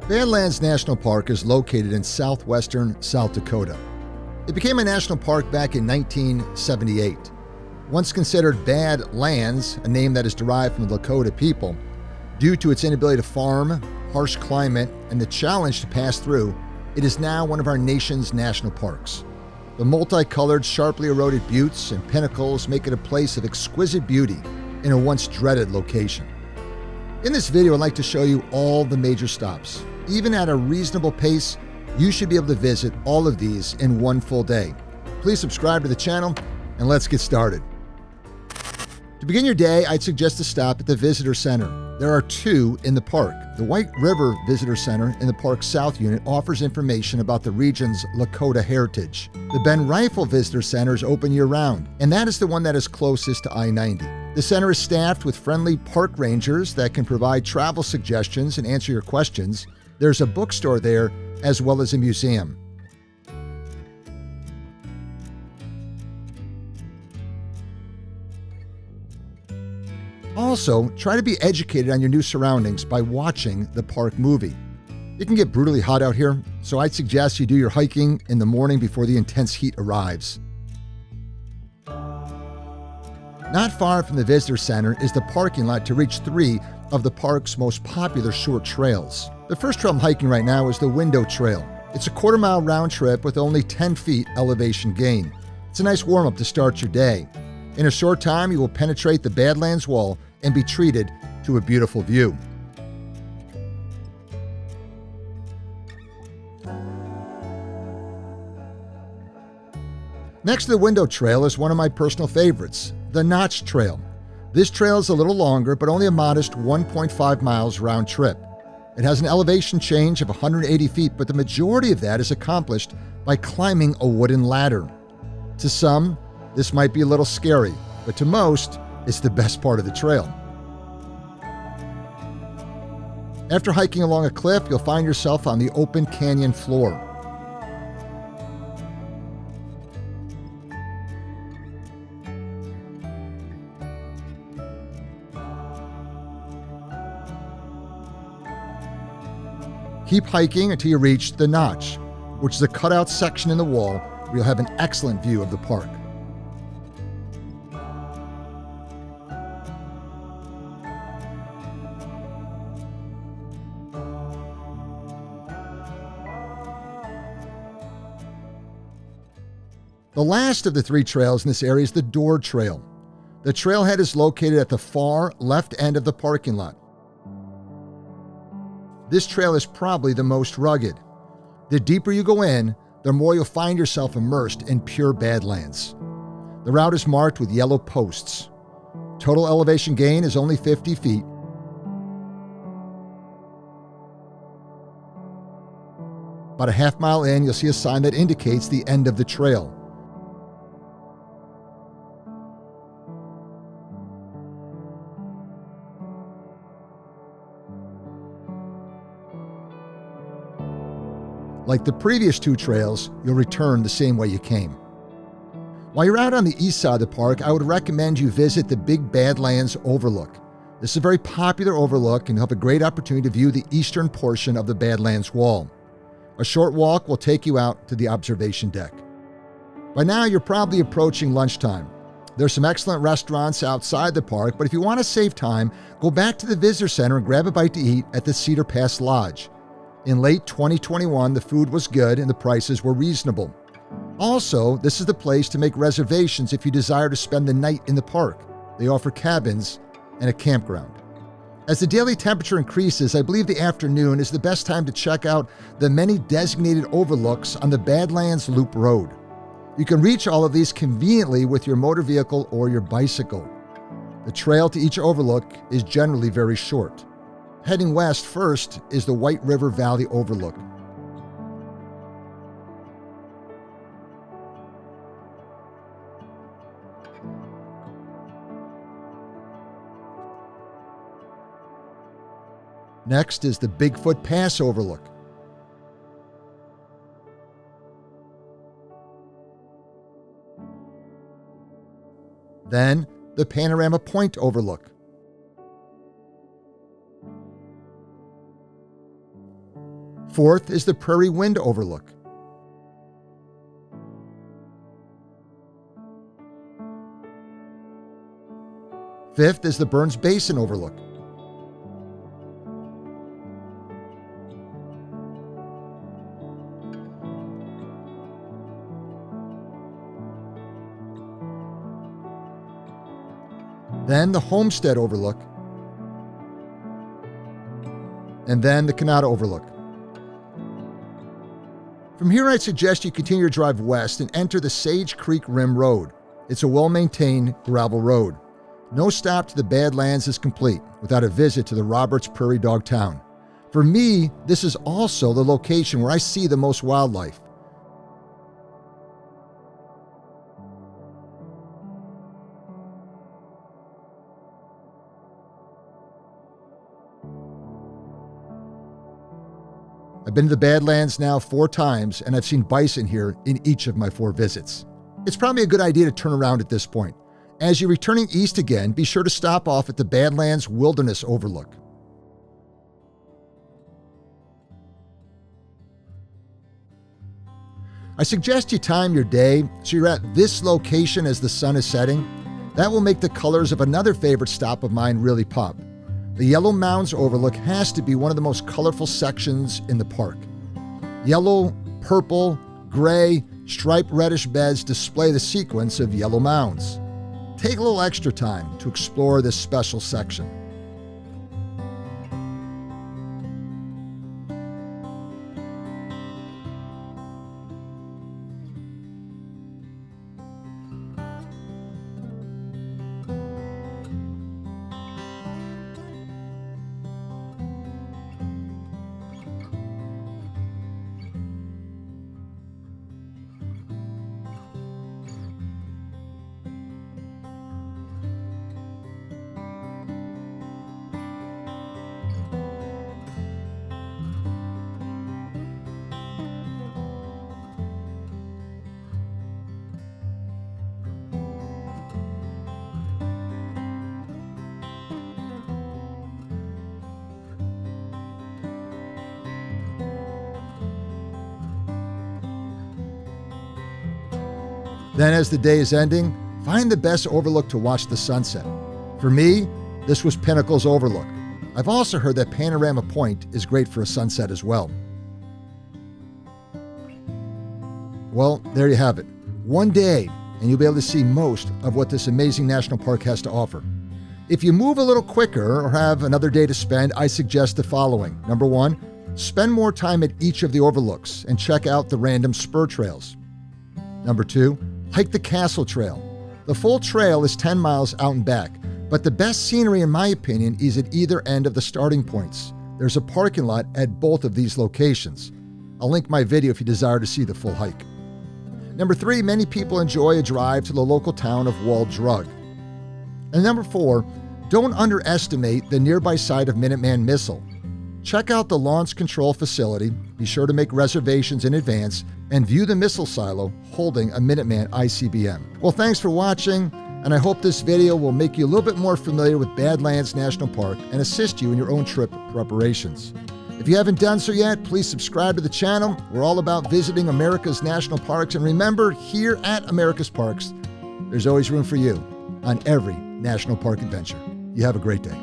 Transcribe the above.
Badlands National Park is located in southwestern South Dakota. It became a national park back in 1978. Once considered Bad Lands, a name that is derived from the Lakota people, due to its inability to farm, harsh climate, and the challenge to pass through, it is now one of our nation's national parks. The multicolored, sharply eroded buttes and pinnacles make it a place of exquisite beauty in a once dreaded location. In this video, I'd like to show you all the major stops. Even at a reasonable pace, you should be able to visit all of these in one full day. Please subscribe to the channel, and let's get started. To begin your day, I'd suggest a stop at the Visitor Center. There are two in the park. The White River Visitor Center in the park's South Unit offers information about the region's Lakota heritage. The Ben Rifle Visitor Center is open year-round, and that is the one that is closest to I-90. The center is staffed with friendly park rangers that can provide travel suggestions and answer your questions. There's a bookstore there, as well as a museum. Also, try to be educated on your new surroundings by watching the park movie. It can get brutally hot out here, so I'd suggest you do your hiking in the morning before the intense heat arrives. Not far from the Visitor Center is the parking lot to reach three of the park's most popular short trails. The first trail I'm hiking right now is the Window Trail. It's a quarter-mile round trip with only 10 feet elevation gain. It's a nice warm-up to start your day. In a short time, you will penetrate the Badlands Wall and be treated to a beautiful view. Next to the Window Trail is one of my personal favorites, the Notch Trail. This trail is a little longer, but only a modest 1.5 miles round trip. It has an elevation change of 180 feet, but the majority of that is accomplished by climbing a wooden ladder. To some, this might be a little scary, but to most, it's the best part of the trail. After hiking along a cliff, you'll find yourself on the open canyon floor. Keep hiking until you reach the Notch, which is a cutout section in the wall where you'll have an excellent view of the park. The last of the three trails in this area is the Door Trail. The trailhead is located at the far left end of the parking lot. This trail is probably the most rugged. The deeper you go in, the more you'll find yourself immersed in pure Badlands. The route is marked with yellow posts. Total elevation gain is only 50 feet. About a half mile in, you'll see a sign that indicates the end of the trail. Like the previous two trails, you'll return the same way you came. While you're out on the east side of the park, I would recommend you visit the Big Badlands Overlook. This is a very popular overlook and you'll have a great opportunity to view the eastern portion of the Badlands Wall. A short walk will take you out to the observation deck. By now, you're probably approaching lunchtime. There's some excellent restaurants outside the park, but if you want to save time, go back to the Visitor Center and grab a bite to eat at the Cedar Pass Lodge. In late 2021, the food was good and the prices were reasonable. Also, this is the place to make reservations if you desire to spend the night in the park. They offer cabins and a campground. As the daily temperature increases, I believe the afternoon is the best time to check out the many designated overlooks on the Badlands Loop Road. You can reach all of these conveniently with your motor vehicle or your bicycle. The trail to each overlook is generally very short. Heading west first is the White River Valley Overlook. Next is the Bigfoot Pass Overlook. Then the Panorama Point Overlook. Fourth is the Prairie Wind Overlook. Fifth is the Burns Basin Overlook. Then the Homestead Overlook, and then the Kanata Overlook. From here, I'd suggest you continue to drive west and enter the Sage Creek Rim Road. It's a well-maintained gravel road. No stop to the Badlands is complete without a visit to the Roberts Prairie Dog Town. For me, this is also the location where I see the most wildlife. I've been to the Badlands now 4 times, and I've seen bison here in each of my 4 visits. It's probably a good idea to turn around at this point. As you're returning east again, be sure to stop off at the Badlands Wilderness Overlook. I suggest you time your day so you're at this location as the sun is setting. That will make the colors of another favorite stop of mine really pop. The Yellow Mounds Overlook has to be one of the most colorful sections in the park. Yellow, purple, gray, striped reddish beds display the sequence of yellow mounds. Take a little extra time to explore this special section. Then as the day is ending, find the best overlook to watch the sunset. For me, this was Pinnacles Overlook. I've also heard that Panorama Point is great for a sunset as well. Well, there you have it. One day, and you'll be able to see most of what this amazing national park has to offer. If you move a little quicker or have another day to spend, I suggest the following. Number 1, spend more time at each of the overlooks and check out the random spur trails. Number 2, hike the Castle Trail. The full trail is 10 miles out and back, but the best scenery, in my opinion, is at either end of the starting points. There's a parking lot at both of these locations. I'll link my video if you desire to see the full hike. Number 3, many people enjoy a drive to the local town of Walled Drug. And number 4, don't underestimate the nearby site of Minuteman Missile. Check out the launch control facility, be sure to make reservations in advance, and view the missile silo holding a Minuteman ICBM. Well, thanks for watching, and I hope this video will make you a little bit more familiar with Badlands National Park and assist you in your own trip preparations. If you haven't done so yet, please subscribe to the channel. We're all about visiting America's national parks, and remember, here at America's Parks, there's always room for you on every national park adventure. You have a great day.